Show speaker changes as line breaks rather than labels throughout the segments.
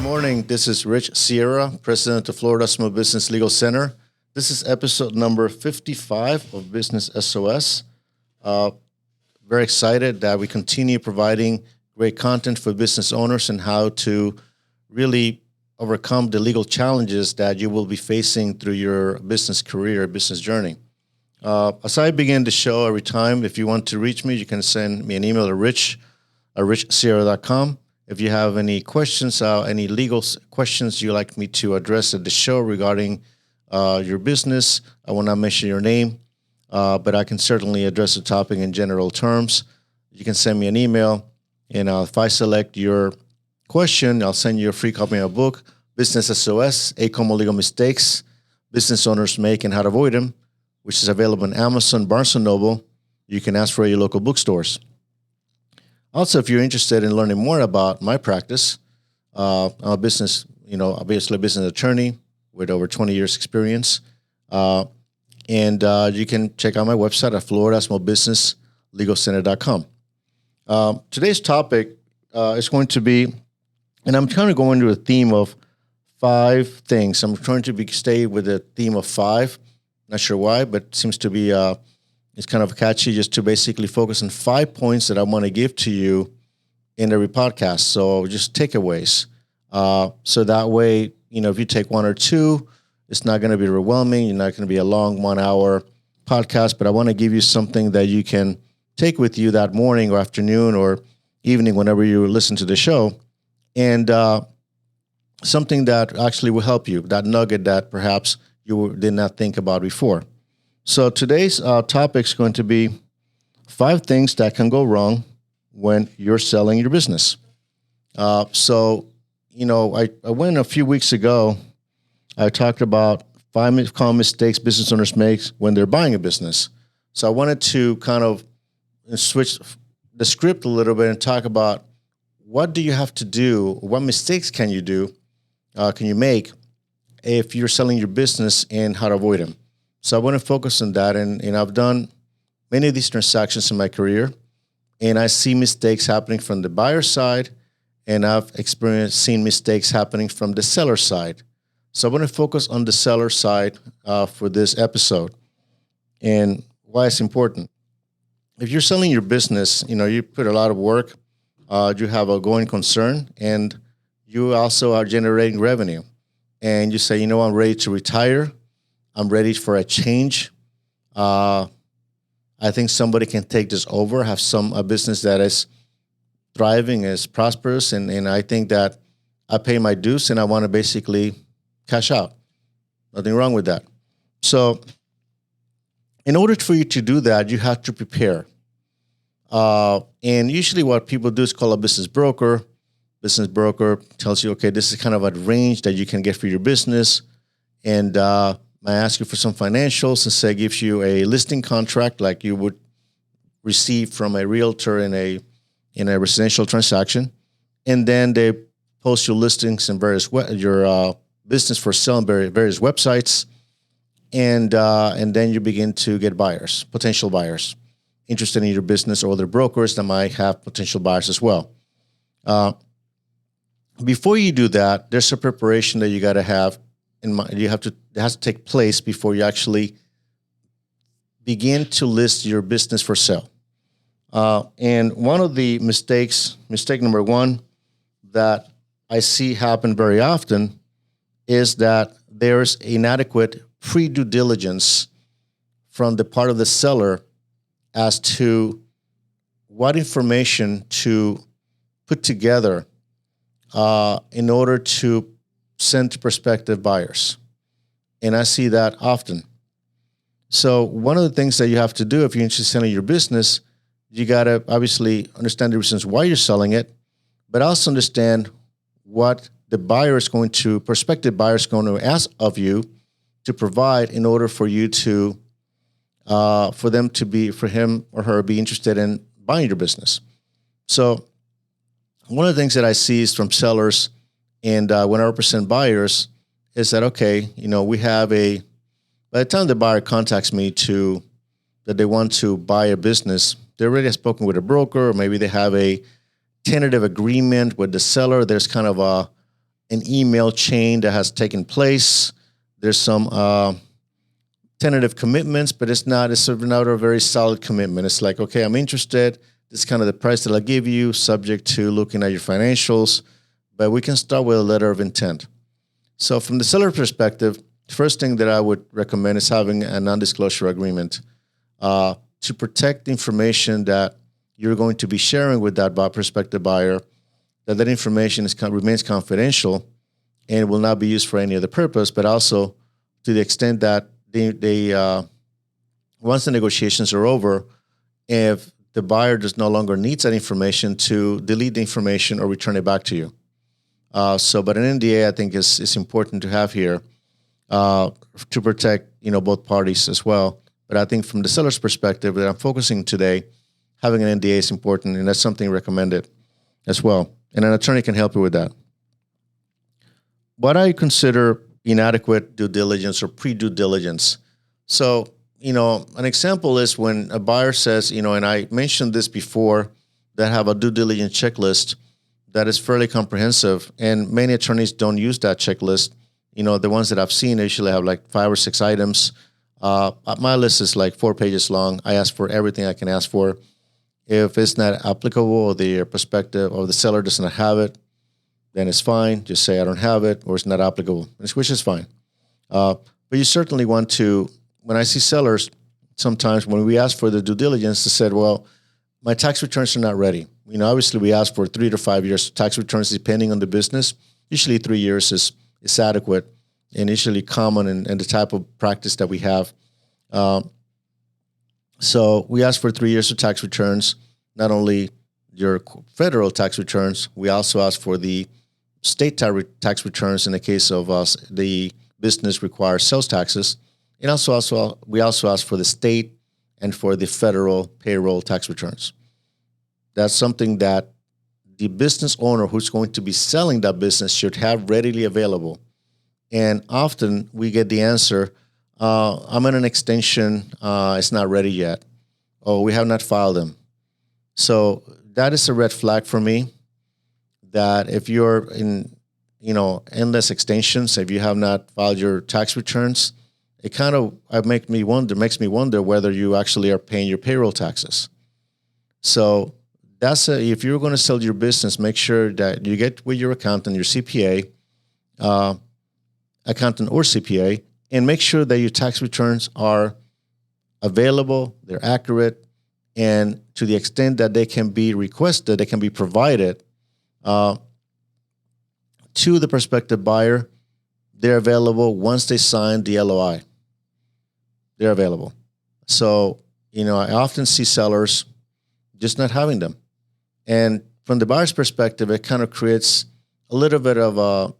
morning. This is Rich Sierra, President of Florida Small Business Legal Center. This is episode number 55 of Business SOS. Very excited that we continue providing great content for business owners and how to really overcome the legal challenges that you will be facing through your business career, business journey. As I begin the show every time, if you want to reach me, you can send me an email to rich@richsierra.com. If you have any questions, any legal questions you'd like me to address at the show regarding your business, I will not mention your name, but I can certainly address the topic in general terms. You can send me an email, and if I select your question, I'll send you a free copy of my book, Business SOS, 8 Common Legal Mistakes Business Owners Make and How to Avoid Them, which is available on Amazon, Barnes & Noble. You can ask for your local bookstores. Also, if you're interested in learning more about my practice, I'm a business, obviously a business attorney with over 20 years experience. And you can check out my website at floridasmallbusinesslegalcenter.com. Today's topic is going to be, and I'm kind of going to a theme of 5 things. I'm trying to stay with the theme of 5. Not sure why, but it seems to be it's kind of catchy just to basically focus on 5 points that I want to give to you in every podcast. So just takeaways. So that way, if you take 1 or 2, it's not going to be overwhelming. You're not going to be a long 1-hour podcast, but I want to give you something that you can take with you that morning or afternoon or evening whenever you listen to the show, and something that actually will help you, that nugget that perhaps you did not think about before. So today's topic is going to be 5 things that can go wrong when you're selling your business. I went a few weeks ago, I talked about 5 common mistakes business owners make when they're buying a business. So I wanted to kind of switch the script a little bit and talk about what do you have to do, what mistakes can you do, can you make if you're selling your business and how to avoid them. So I want to focus on that, and I've done many of these transactions in my career, and I see mistakes happening from the buyer side, and I've seen mistakes happening from the seller side. So I want to focus on the seller side for this episode and why it's important. If you're selling your business, you put a lot of work, you have a going concern, and you also are generating revenue. And you say, I'm ready to retire. I'm ready for a change. I think somebody can take this over, have a business that is thriving, is prosperous, and I think that I pay my dues and I want to basically cash out. Nothing wrong with that. So in order for you to do that, you have to prepare. And usually what people do is call a business broker. Business broker tells you, okay, this is kind of a range that you can get for your business. And I ask you for some financials and say, gives you a listing contract like you would receive from a realtor in a residential transaction. And then they post your listings and your business for sale on various websites. And then you begin to get buyers, potential buyers, interested in your business, or other brokers that might have potential buyers as well. Before you do that, there's a preparation that you got to have in mind. It has to take place before you actually begin to list your business for sale. And one of the mistake number 1 that I see happen very often is that there's inadequate pre-due diligence from the part of the seller as to what information to put together in order to send to prospective buyers. And I see that often. So one of the things that you have to do if you're interested in selling your business, you got to obviously understand the reasons why you're selling it, but also understand what the prospective buyer is going to ask of you to provide in order for you to, for him or her be interested in buying your business. So one of the things that I see is from sellers and when I represent buyers is that, okay, we have by the time the buyer contacts me that they want to buy a business, they already have spoken with a broker, or maybe they have a tentative agreement with the seller. There's kind of an email chain that has taken place. There's some tentative commitments, but it's not a very solid commitment. It's like, okay, I'm interested. This is kind of the price that I'll give you, subject to looking at your financials. But we can start with a letter of intent. So from the seller perspective, the first thing that I would recommend is having a non-disclosure agreement to protect the information that you're going to be sharing with that prospective buyer, that information remains confidential and will not be used for any other purpose, but also to the extent that they once the negotiations are over, if the buyer just no longer needs that information, to delete the information or return it back to you. But an NDA, I think, is important to have here to protect both parties as well. But I think from the seller's perspective that I'm focusing today, having an NDA is important, and that's something recommended as well. And an attorney can help you with that. What I consider inadequate due diligence or pre-due diligence. So, an example is when a buyer says, and I mentioned this before, that have a due diligence checklist that is fairly comprehensive, and many attorneys don't use that checklist. The ones that I've seen usually have like 5 or 6 items. My list is like 4 pages long. I ask for everything I can ask for. If it's not applicable or the perspective or the seller does not have it, then it's fine. Just say I don't have it or it's not applicable, which is fine. But you certainly want to, when I see sellers, sometimes when we ask for the due diligence, they said, well, my tax returns are not ready. Obviously we ask for 3 to 5 years tax returns depending on the business. Usually 3 years is adequate and usually common and the type of practice that we have. So we ask for 3 years of tax returns, not only your federal tax returns, we also ask for the state tax returns in the case of the business requires sales taxes. And we also ask for the state and for the federal payroll tax returns. That's something that the business owner who's going to be selling that business should have readily available. And often we get the answer, I'm in an extension, it's not ready yet. Oh, we have not filed them. So that is a red flag for me, that if you're in, endless extensions, if you have not filed your tax returns, it kind of makes me wonder whether you actually are paying your payroll taxes. So if you're going to sell your business, make sure that you get with your accountant, your CPA, accountant or CPA, and make sure that your tax returns are available, they're accurate, and to the extent that they can be requested, they can be provided to the prospective buyer. They're available once they sign the LOI. They're available. So, I often see sellers just not having them. And from the buyer's perspective, it kind of creates a little bit of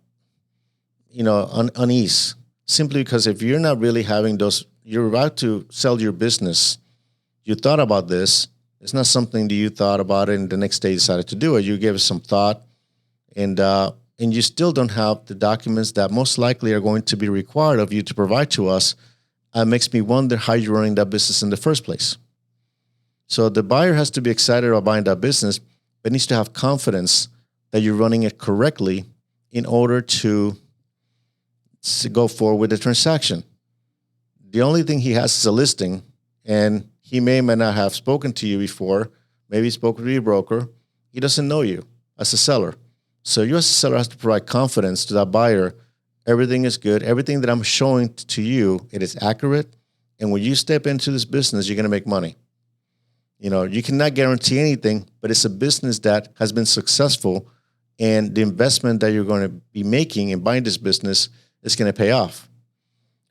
unease, simply because if you're not really having those, you're about to sell your business, you thought about this, it's not something that you thought about it and the next day decided to do it. You gave it some thought, and you still don't have the documents that most likely are going to be required of you to provide to us. It makes me wonder how you're running that business in the first place. So the buyer has to be excited about buying that business, but needs to have confidence that you're running it correctly in order to go forward with the transaction. The only thing he has is a listing, and he may not have spoken to you before. Maybe he spoke with your broker. He doesn't know you as a seller. So you as a seller has to provide confidence to that buyer. Everything is good. Everything that I'm showing to you, it is accurate. And when you step into this business, you're going to make money. You cannot guarantee anything, but it's a business that has been successful, and the investment that you're going to be making in buying this business is going to pay off.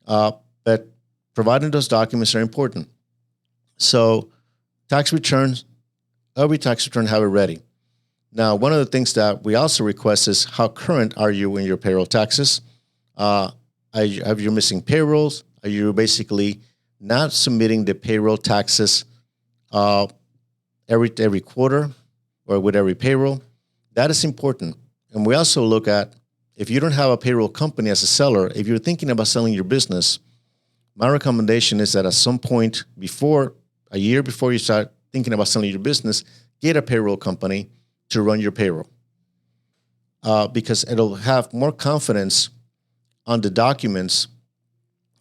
But providing those documents are important. So tax returns, every tax return, have it ready. Now, one of the things that we also request is how current are you in your payroll taxes? Have you missing payrolls? Are you basically not submitting the payroll taxes every quarter or with every payroll? That is important. And we also look at, if you don't have a payroll company as a seller, if you're thinking about selling your business, my recommendation is that at some point a year before you start thinking about selling your business, get a payroll company to run your payroll. because it'll have more confidence on the documents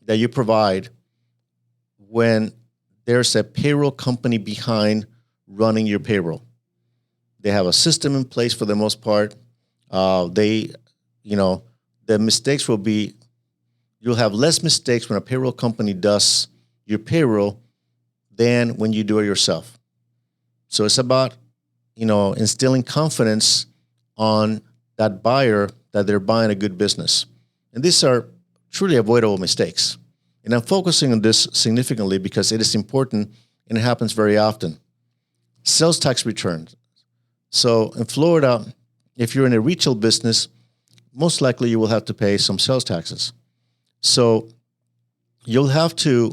that you provide when there's a payroll company behind running your payroll. They have a system in place for the most part. The mistakes will be, you'll have less mistakes when a payroll company does your payroll than when you do it yourself. So it's about, instilling confidence on that buyer that they're buying a good business. And these are truly avoidable mistakes. And I'm focusing on this significantly because it is important and it happens very often. Sales tax returns. So in Florida, if you're in a retail business, most likely you will have to pay some sales taxes. So you'll have to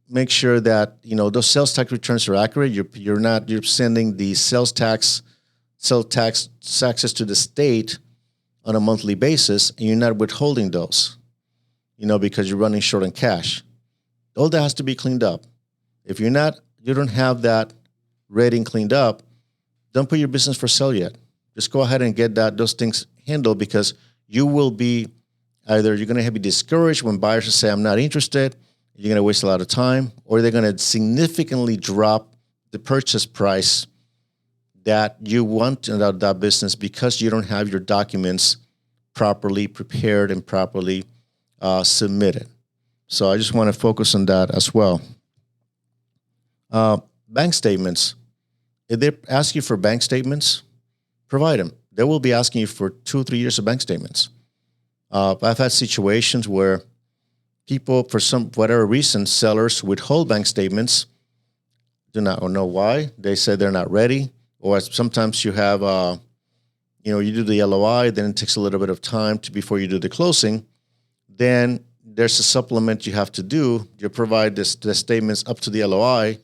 make sure that those sales tax returns are accurate. You're sending the sales taxes to the state on a monthly basis, and you're not withholding those, because you're running short on cash. All that has to be cleaned up. If you don't have that ready and cleaned up, don't put your business for sale yet. Just go ahead and get those things handled, because you will be either you're going to be discouraged when buyers say, I'm not interested. You're going to waste a lot of time, or they're going to significantly drop the purchase price that you want in that business because you don't have your documents properly prepared and properly submitted. So I just want to focus on that as well. Bank statements. If they ask you for bank statements, provide them. They will be asking you for 2 or 3 years of bank statements. I've had situations where people, for whatever reason, sellers withhold bank statements. Do not know why. They say they're not ready. Or sometimes you have, you do the LOI, then it takes a little bit of time before you do the closing. Then there's a supplement you have to do. You provide the statements up to the LOI,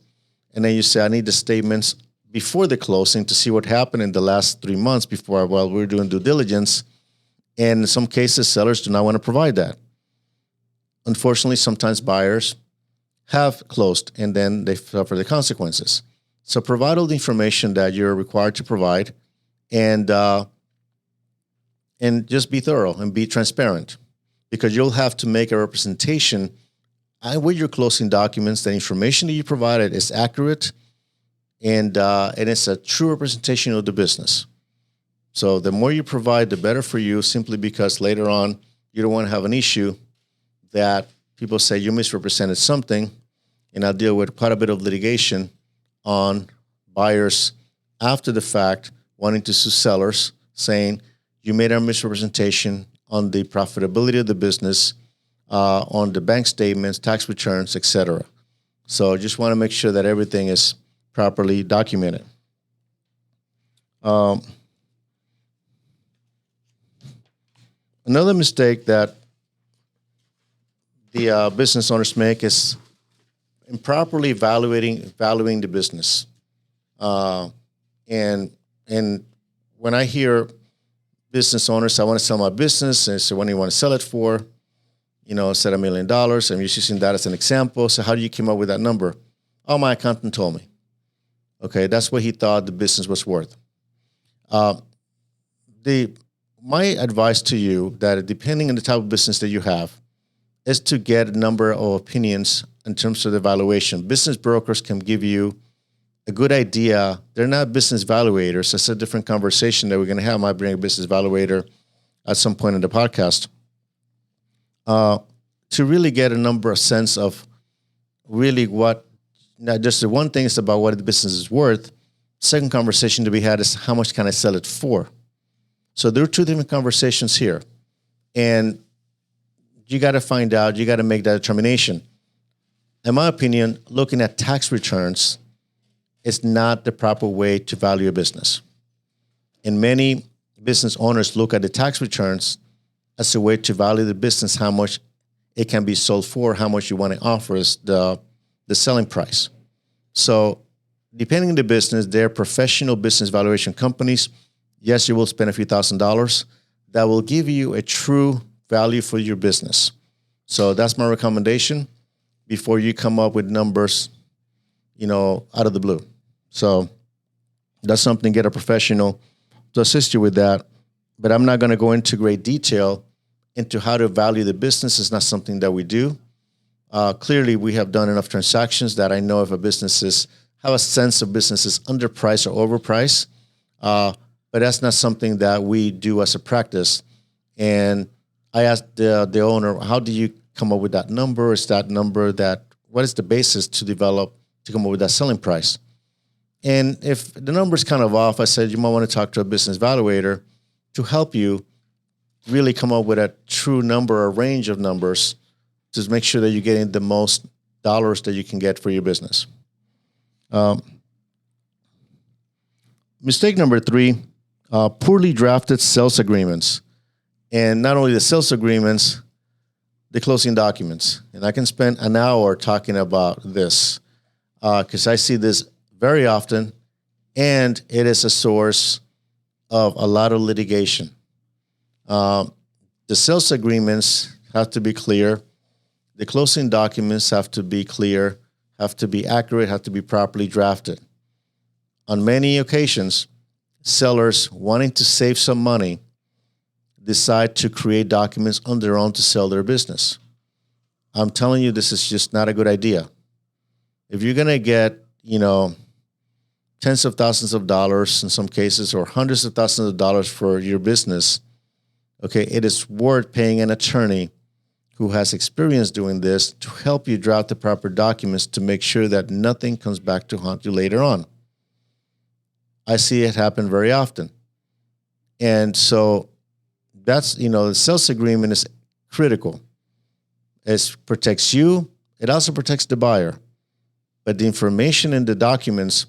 and then you say, I need the statements before the closing to see what happened in the last 3 months while we're doing due diligence. And in some cases, sellers do not want to provide that. Unfortunately, sometimes buyers have closed and then they suffer the consequences. So provide all the information that you're required to provide, and just be thorough and be transparent, because you'll have to make a representation with your closing documents. The information that you provided is accurate and it's a true representation of the business. So the more you provide, the better for you, simply because later on you don't want to have an issue that people say you misrepresented something, and I'll deal with quite a bit of litigation on buyers after the fact wanting to sue sellers, saying you made a misrepresentation on the profitability of the business, on the bank statements, tax returns, etc. So I just want to make sure that everything is properly documented. Another mistake that the business owners make is improperly valuing the business. And when I hear business owners, I want to sell my business, and so when do you want to sell it for? Said $1 million. I'm just using that as an example. So how do you come up with that number? Oh, my accountant told me. Okay, that's what he thought the business was worth. My advice to you, that depending on the type of business that you have, is to get a number of opinions in terms of the valuation. Business brokers can give you a good idea. They're not business valuators. It's a different conversation that we're going to have. I might bring a business valuator at some point in the podcast to really get a sense of really what, not just the one thing is about what the business is worth. Second conversation to be had is how much can I sell it for? So there are two different conversations here. And you got to find out, you got to make that determination. In my opinion, looking at tax returns is not the proper way to value a business. And many business owners look at the tax returns as a way to value the business, how much it can be sold for, how much you want to offer as the selling price. So depending on the business, they're professional business valuation companies. Yes, you will spend a few $1,000s. That will give you a true value for your business. So that's my recommendation before you come up with numbers, out of the blue. So that's something, get a professional to assist you with that. but I'm not going to go into great detail into how to value the business. It's not something that we do. Clearly, we have done enough transactions that I know if a business is, have a sense of business is underpriced or overpriced, but that's not something that we do as a practice. And I asked the owner, how do you come up with that number? Is that number that, what is the basis to develop, to come up with that selling price? And if the number's kind of off, I said, you might want to talk to a business evaluator to help you really come up with a true number or range of numbers to make sure that you're getting the most dollars that you can get for your business. Mistake number 3, poorly drafted sales agreements. And not only the sales agreements, the closing documents. And I can spend an hour talking about this because I see this very often, and it is a source of a lot of litigation. The sales agreements have to be clear. The closing documents have to be clear, have to be accurate, have to be properly drafted. On many occasions, sellers wanting to save some money decide to create documents on their own to sell their business. I'm telling you, this is just not a good idea. If you're going to get, tens of thousands of dollars in some cases, or hundreds of thousands of dollars for your business, okay, it is worth paying an attorney who has experience doing this to help you draft the proper documents to make sure that nothing comes back to haunt you later on. I see it happen very often. And so that's, the sales agreement is critical. It protects you. It also protects the buyer. But the information in the documents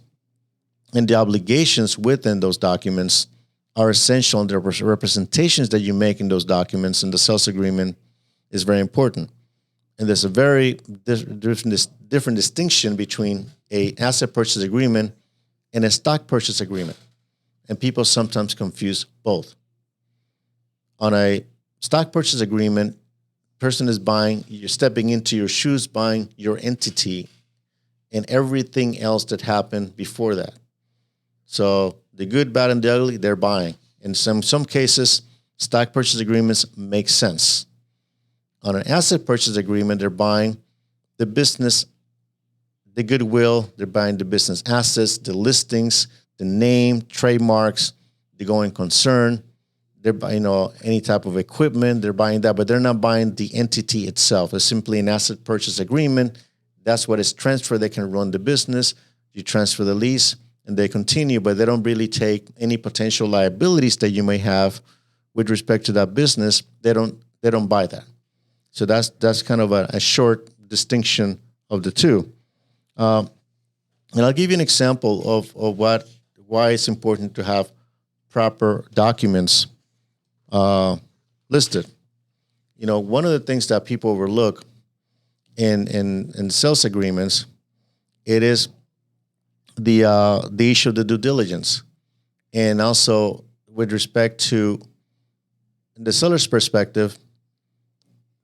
and the obligations within those documents are essential, and the representations that you make in those documents in the sales agreement is very important. And there's a very different distinction between an asset purchase agreement and a stock purchase agreement. And people sometimes confuse both. On a stock purchase agreement, person is buying, you're stepping into your shoes, buying your entity and everything else that happened before that. So the good, bad, and the ugly, they're buying. In some cases, stock purchase agreements make sense. On an asset purchase agreement, they're buying the business, the goodwill, they're buying the business assets, the listings, the name, trademarks, the going concern. They're buying, any type of equipment, they're buying that, but they're not buying the entity itself. It's simply an asset purchase agreement. That's what is transferred. They can run the business. You transfer the lease and they continue, but they don't really take any potential liabilities that you may have with respect to that business. They don't buy that. So that's kind of a short distinction of the two. And I'll give you an example of why it's important to have proper documents listed. One of the things that people overlook in sales agreements, it is the issue of the due diligence, and also with respect to the seller's perspective,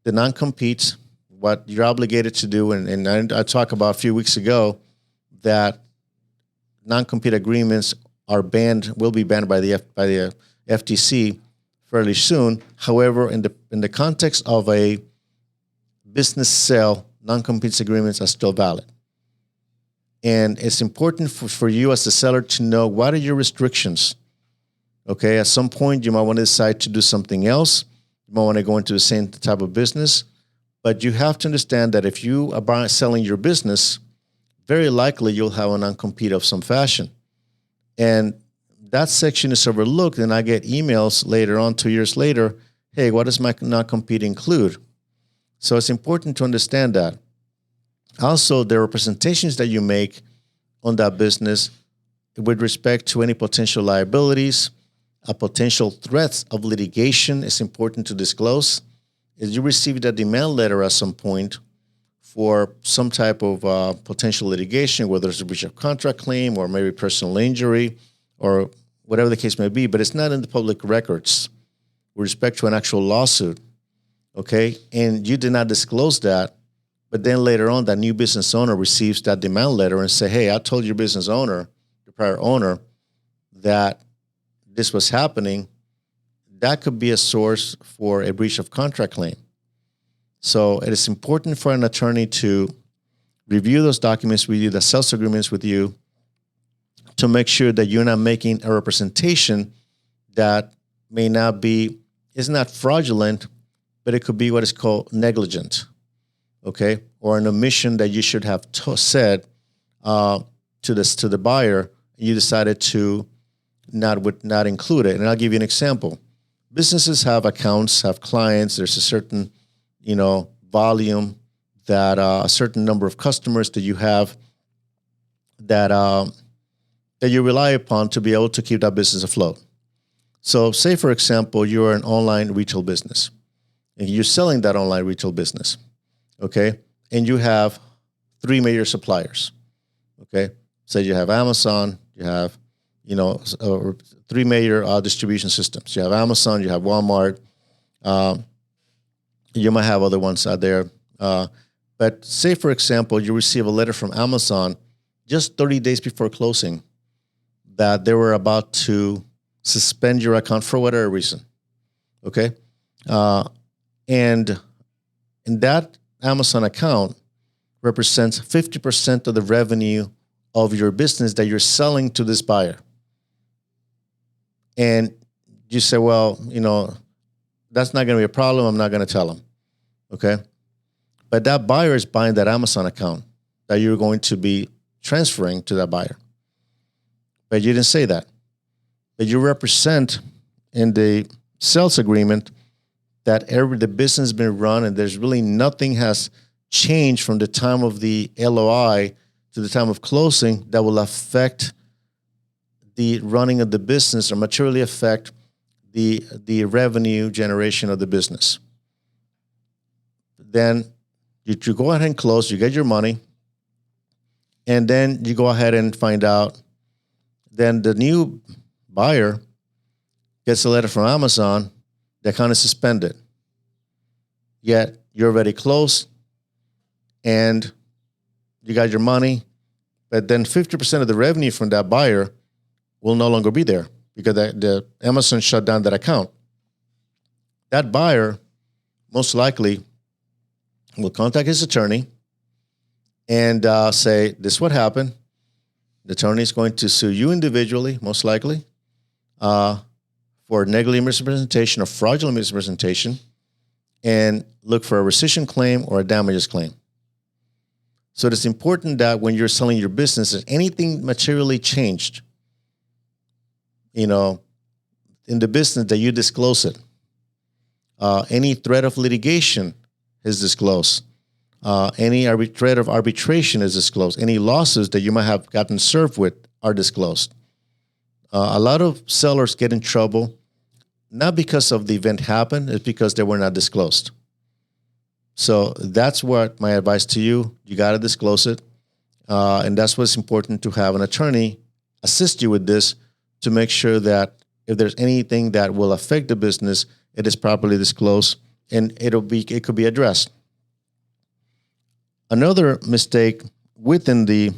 the non-competes, what you're obligated to do, and I talked about a few weeks ago that non-compete agreements will be banned by the FTC fairly soon. However, in the context of a business sale, non-compete agreements are still valid. And it's important for you as the seller to know what are your restrictions. Okay, at some point you might want to decide to do something else. You might want to go into the same type of business. But you have to understand that if you are selling your business, very likely you'll have a non-compete of some fashion. And that section is overlooked, and I get emails later on, 2 years later, hey, what does my non-compete include? So it's important to understand that. Also, the representations that you make on that business with respect to any potential liabilities, potential threats of litigation is important to disclose. If you received a demand letter at some point for some type of potential litigation, whether it's a breach of contract claim or maybe personal injury or whatever the case may be, but it's not in the public records with respect to an actual lawsuit, okay? And you did not disclose that, but then later on, that new business owner receives that demand letter and say, hey, I told your business owner, the prior owner, that this was happening. that could be a source for a breach of contract claim. So it is important for an attorney to review those documents with you, the sales agreements with you, to make sure that you're not making a representation that may not be, is not fraudulent, but it could be what is called negligent, okay? Or an omission that you should have said to the buyer, you decided to not include it. And I'll give you an example. Businesses have accounts, have clients. There's a certain, volume that a certain number of customers that you have that you rely upon to be able to keep that business afloat. So say, for example, you're an online retail business and you're selling that online retail business, okay? And you have 3 major suppliers, okay? Say you have Amazon, you have, 3 major distribution systems. You have Amazon, you have Walmart, you might have other ones out there. But say, for example, you receive a letter from Amazon just 30 days before closing that they were about to suspend your account for whatever reason, okay? And that Amazon account represents 50% of the revenue of your business that you're selling to this buyer. And you say, well, that's not going to be a problem. I'm not going to tell them, okay? But that buyer is buying that Amazon account that you're going to be transferring to that buyer. But you didn't say that. But you represent in the sales agreement that the business has been run and there's really nothing has changed from the time of the LOI to the time of closing that will affect the running of the business or materially affect the revenue generation of the business. Then you go ahead and close, you get your money, and then you go ahead and find out, then the new buyer gets a letter from Amazon that kind of suspended. Yet you're already closed and you got your money, but then 50% of the revenue from that buyer will no longer be there because the Amazon shut down that account. That buyer most likely will contact his attorney and say, this is what happened. The attorney is going to sue you individually, most likely, for negligent misrepresentation or fraudulent misrepresentation, and look for a rescission claim or a damages claim. So it's important that when you're selling your business, if anything materially changed, in the business, that you disclose it. Any threat of litigation is disclosed. Any threat of arbitration is disclosed. Any losses that you might have gotten served with are disclosed. A lot of sellers get in trouble, not because of the event happened, it's because they were not disclosed. So that's what my advice to you. You got to disclose it. And that's what's important, to have an attorney assist you with this to make sure that if there's anything that will affect the business, it is properly disclosed and it could be addressed. Another mistake within the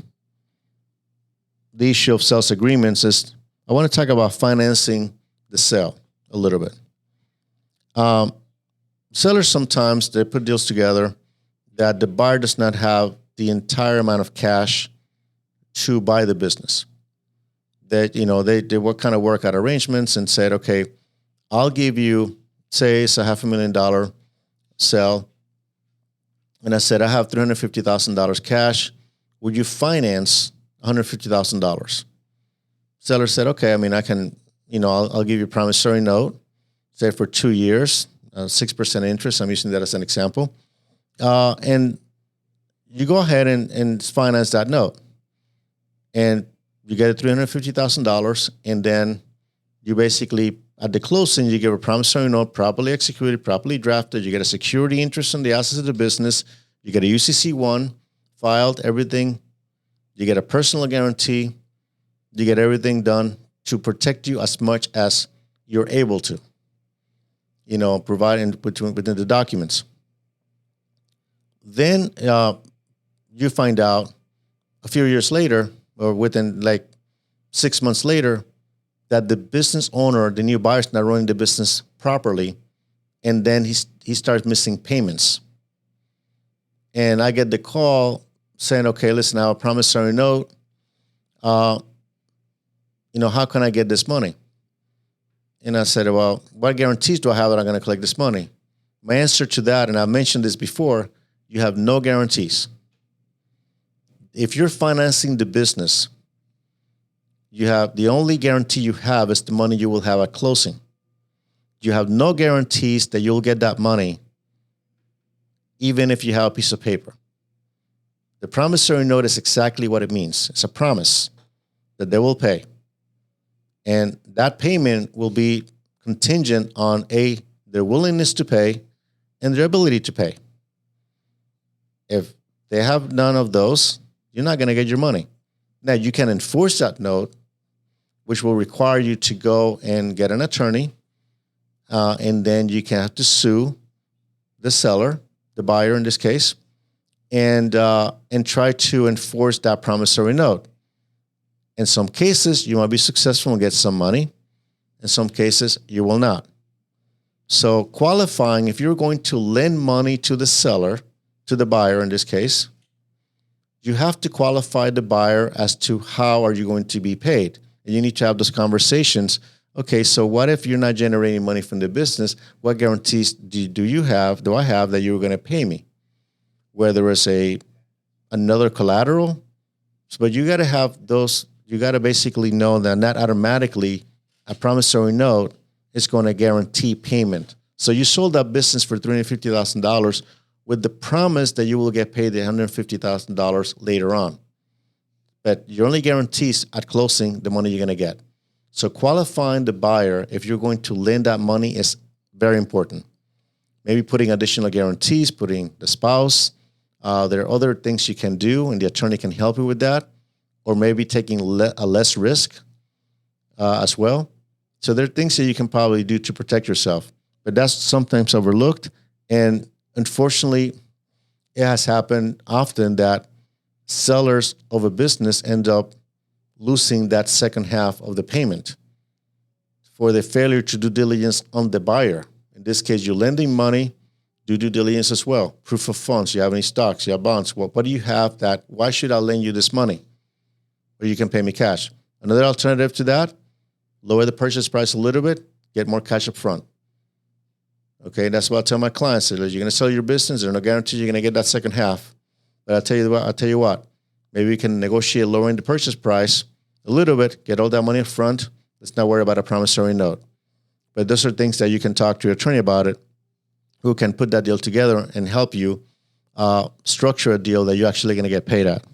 issue of sales agreements is, I want to talk about financing the sale a little bit. Sellers sometimes, they put deals together that the buyer does not have the entire amount of cash to buy the business. That, they work out arrangements and said, okay, I'll give you, say it's a $500,000 sale. And I said, I have $350,000 cash. Would you finance $150,000? Seller said, okay, I can, I'll give you a promissory note, say for 2 years, 6% interest. I'm using that as an example. And you go ahead and finance that note. And you get $350,000, and then you basically, at the closing, you give a promissory note, properly executed, properly drafted. You get a security interest on the assets of the business. You get a UCC-1 filed, everything. You get a personal guarantee. You get everything done to protect you as much as you're able to, providing within the documents. Then you find out a few years later, or within 6 months later, that the business owner, the new buyer, is not running the business properly, and then he starts missing payments. And I get the call saying, okay, listen, I have a promissory note. How can I get this money? And I said, well, what guarantees do I have that I'm going to collect this money? My answer to that, and I've mentioned this before, you have no guarantees. If you're financing the business, the only guarantee you have is the money you will have at closing. You have no guarantees that you'll get that money, even if you have a piece of paper. The promissory note is exactly what it means. It's a promise that they will pay. And that payment will be contingent on their willingness to pay and their ability to pay. If they have none of those, you're not going to get your money. Now, you can enforce that note, which will require you to go and get an attorney, and then you can have to sue the seller, the buyer in this case, and try to enforce that promissory note. In some cases, you might be successful and get some money. In some cases, you will not. So qualifying, if you're going to lend money to the seller, to the buyer in this case, you have to qualify the buyer as to how are you going to be paid. And you need to have those conversations. Okay, so what if you're not generating money from the business? What guarantees do I have that you're going to pay me? Whether it's another collateral, but you got to have those. You got to basically know that not automatically a promissory note is going to guarantee payment. So you sold that business for $350,000 with the promise that you will get paid the $150,000 later on. But your only guarantees at closing the money you're going to get. So qualifying the buyer, if you're going to lend that money, is very important. Maybe putting additional guarantees, putting the spouse. There are other things you can do, and the attorney can help you with that. Or maybe taking a less risk as well. So there are things that you can probably do to protect yourself. But that's sometimes overlooked. And unfortunately, it has happened often that sellers of a business end up losing that second half of the payment for the failure to do diligence on the buyer. In this case, you're lending money, do due diligence as well. Proof of funds, you have any stocks, you have bonds. What do you have why should I lend you this money? Or you can pay me cash. Another alternative to that, lower the purchase price a little bit, get more cash up front. Okay, that's what I tell my clients. You're going to sell your business, there's no guarantee you're going to get that second half. But I'll tell you what, maybe we can negotiate lowering the purchase price a little bit, get all that money up front. Let's not worry about a promissory note. But those are things that you can talk to your attorney about it, who can put that deal together and help you structure a deal that you're actually going to get paid at.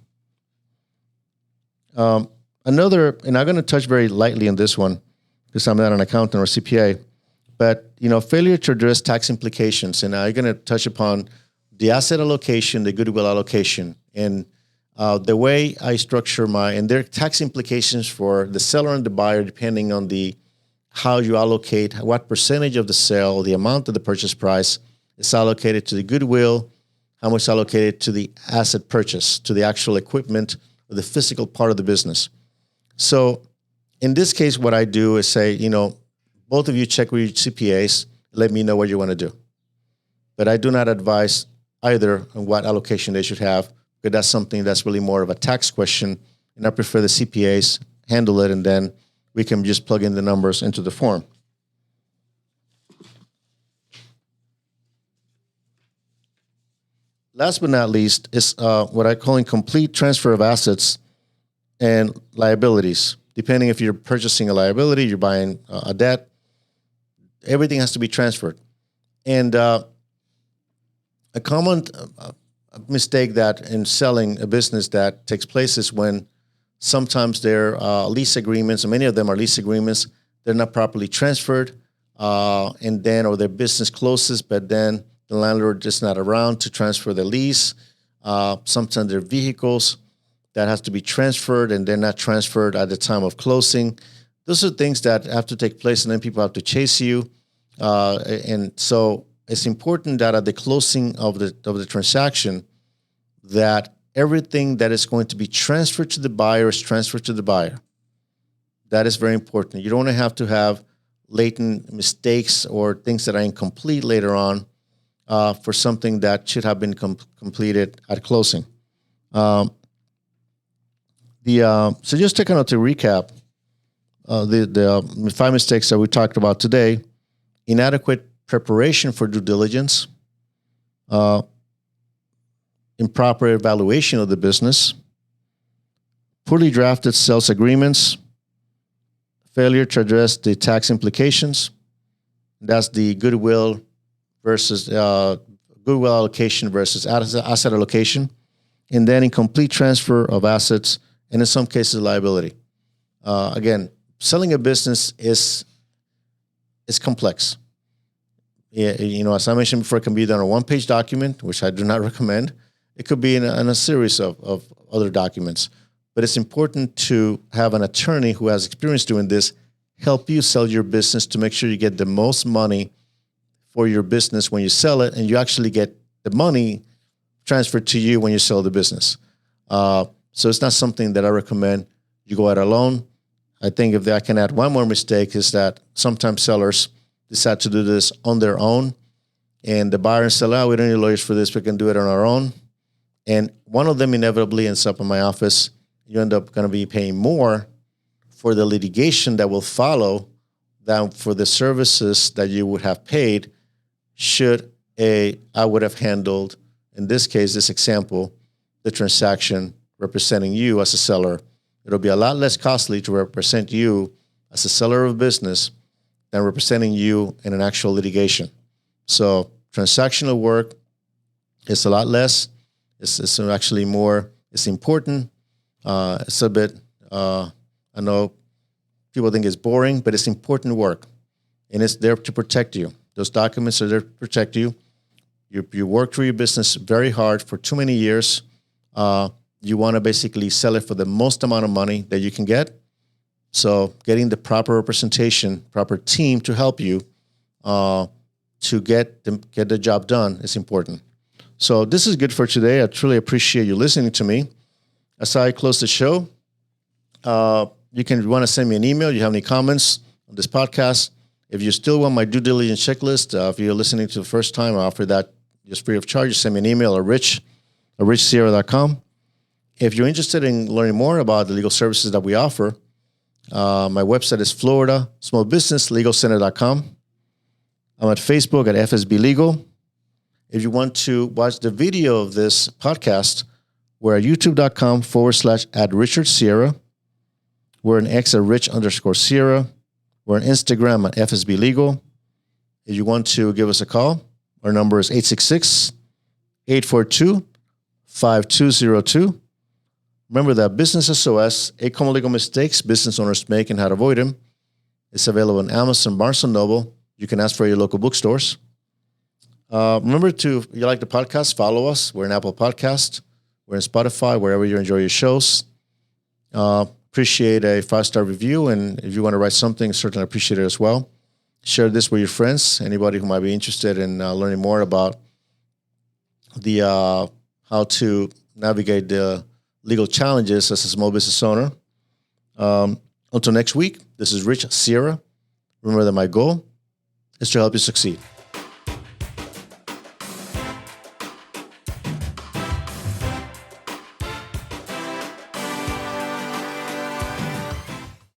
And I'm going to touch very lightly on this one because I'm not an accountant or CPA, but failure to address tax implications. And I'm going to touch upon the asset allocation, the goodwill allocation, and the way I structure and there are tax implications for the seller and the buyer depending on how you allocate, what percentage of the sale, the amount of the purchase price is allocated to the goodwill, how much is allocated to the asset purchase, to the actual equipment, or the physical part of the business. So in this case, what I do is say, both of you check with your CPAs, let me know what you want to do. But I do not advise either on what allocation they should have, because that's something that's really more of a tax question, and I prefer the CPAs handle it, and then we can just plug in the numbers into the form. Last but not least is what I call complete transfer of assets and liabilities. Depending if you're purchasing a liability, you're buying a debt, everything has to be transferred. And a common mistake that in selling a business that takes place is when sometimes there are lease agreements, and many of them are lease agreements, they're not properly transferred, or their business closes, but then the landlord is not around to transfer the lease. Sometimes there are vehicles that have to be transferred, and they're not transferred at the time of closing. Those are things that have to take place, and then people have to chase you. And so it's important that at the closing of the transaction, that everything that is going to be transferred to the buyer is transferred to the buyer. That is very important. You don't have to have latent mistakes or things that are incomplete later on for something that should have been completed at closing. So just taking out to recap, the 5 mistakes that we talked about today: inadequate preparation for due diligence, improper evaluation of the business, poorly drafted sales agreements, failure to address the tax implications. That's the goodwill versus goodwill allocation versus asset allocation, and then incomplete transfer of assets, and in some cases liability. Again, selling a business is complex. Yeah, as I mentioned before, it can be done on a one-page document, which I do not recommend. It could be in a series of other documents. But it's important to have an attorney who has experience doing this help you sell your business to make sure you get the most money for your business when you sell it, and you actually get the money transferred to you when you sell the business. So it's not something that I recommend you go out alone. I think if I can add one more mistake is that sometimes sellers decide to do this on their own, and the buyer and seller, we don't need lawyers for this, we can do it on our own. And one of them inevitably ends up in my office. You end up going to be paying more for the litigation that will follow than for the services that you would have paid should I would have handled, in this case, this example, the transaction representing you as a seller. It'll be a lot less costly to represent you as a seller of a business than representing you in an actual litigation. So transactional work is a lot less. It's actually more, it's important. It's a bit, I know people think it's boring, but it's important work. And it's there to protect you. Those documents are there to protect you. You work through your business very hard for too many years. You want to basically sell it for the most amount of money that you can get. So getting the proper representation, proper team to help you to get the job done is important. So this is good for today. I truly appreciate you listening to me. As I close the show, you want to send me an email. You have any comments on this podcast? If you still want my due diligence checklist, if you're listening to the first time, I offer that just free of charge. Just send me an email at richsierra.com. If you're interested in learning more about the legal services that we offer, my website is floridasmallbusinesslegalcenter.com. I'm at Facebook at FSB Legal. If you want to watch the video of this podcast, we're at youtube.com/@RichardSierra. We're on X at Rich_Sierra. We're on Instagram at FSB Legal. If you want to give us a call, our number is 866-842-5202. Remember that Business SOS, 8 Common Legal Mistakes Business Owners Make and How to Avoid Them. It's available on Amazon, Barnes & Noble. You can ask for your local bookstores. Remember to, if you like the podcast, follow us. We're in Apple Podcast. We're in Spotify, wherever you enjoy your shows. Appreciate a 5-star review. And if you want to write something, certainly appreciate it as well. Share this with your friends, anybody who might be interested in learning more about the how to navigate the legal challenges as a small business owner. Until next week, this is Rich Sierra. Remember that my goal is to help you succeed.